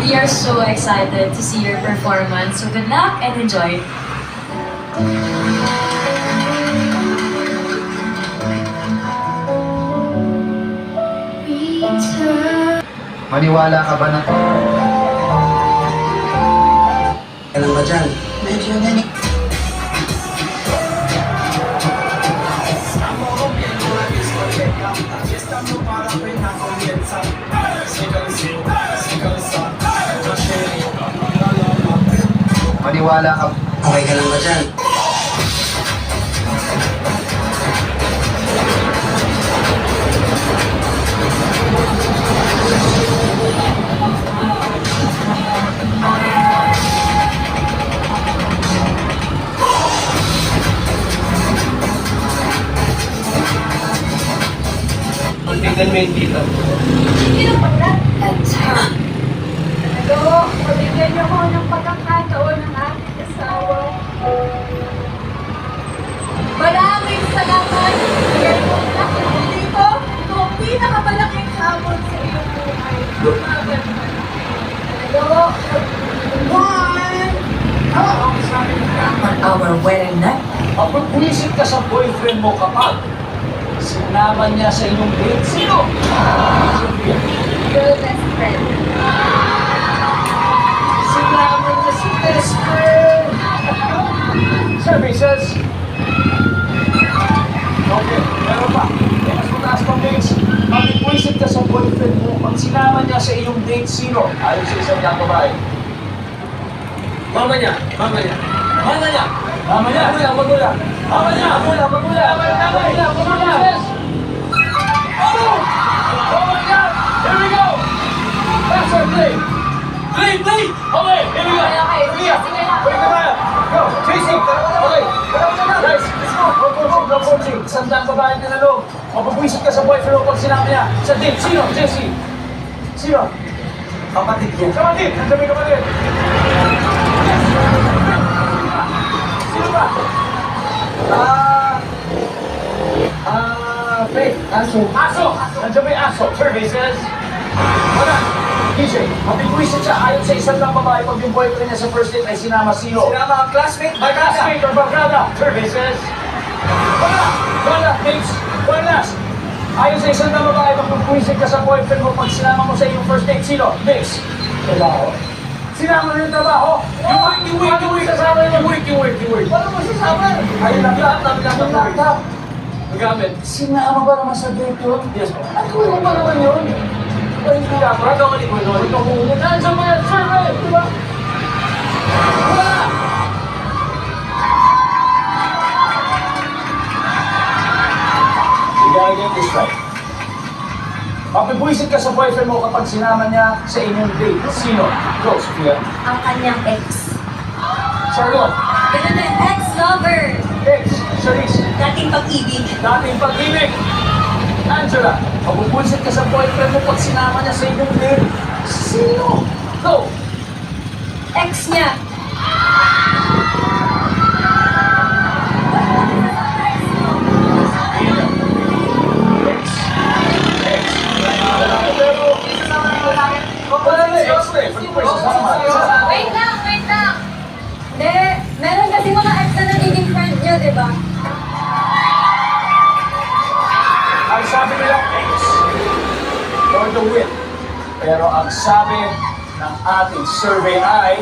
We are so excited to see your performance. So good luck and enjoy. Maniwala ka ba na to? Alam ba dyan? Medyo nanik. Maniwala ka ba? Okay ka lang ba dyan? Tingnan mo yung dito. Hello, pabigyan niyo ko ng pagkakataon ng aking asawa. Maraming salamat. Bigyan mo na dito. Ito ang pinakamalaking hamon sa iyong buhay. Hello, one. On our wedding night, Mapagpulisit ka sa boyfriend mo kapag sinama niya sa inyong date. Sino? Your best friend. Sinama niya si best friend. Services. Okay, meron pa. Mas mataas pang dates. Mapagpulisit ka sa boyfriend mo pag sinama niya sa iyong date. Sino? Ayon sa isang niyang babae. Mama niya. Mama niya. Mama niya. Mama niya. Magula. Mama niya. Magula. Magula. Mama niya. Magula. Oh! Oh my God! Here we go! Faster, play! Play, play! Okay, here we go! Okay. Mia! Wait ka tayo! Go! Chasing! Okay! Guys, let's go! Go coaching! Go coaching! Sandang babae na loob. Mapapwisit ka sa boyfriend mo pag sinama niya. Sa date, sino? Jessie? Sino? Kapatid ko. Kapatid! Nandiyan may kapatid! Sino ba? Faith. Aso. Aso! Nandiyan may aso. Survey says... Wala. DJ, mapipwisit siya ayon sa isang lang babae pag yung boyfriend niya sa first date ay sinama sino? Sinama ang classmate. My classmate or barkada. Survey says... Wala! Wala, mates! One last! Ayon sa isang lang babae, mapipwisit ka sa boyfriend mo pag sinama mo sa iyong first date, sino? Mates! Trabaho. Sinama na yung trabaho? Yung work, kasama yung work. Paano mo sasama? Ayun lang, laptop. Magamit. Sinama ba naman sa date yun? Yes po. At kung ba naman yun? Ay, hindi ka. Parang ako ni Kuya. Ito kung nandiyan mo yan, survey! Di ba? Wala! You gotta get this right. Mapipwisit ka sa boyfriend mo kapag sinama niya sa inyong date. Sino? Go, Sophia. Ang kanyang ex. Charlotte. Ganun na, ex-lover. Ex. Charisse. Dating pag-ibig. Dating pag-ibig. Angela. Mapipwisit ka sa boyfriend mo pag sinama niya sa inyong date. Sino? Go. Ex niya. Ex. Ex. Pero, wala na ex eh. Pag-pwisit sama. Wait lang. Hindi, meron kasi mga ex na nagiging friend niyo, di ba? Ang sabi nila, ex for the win. Pero ang sabi ng ating survey ay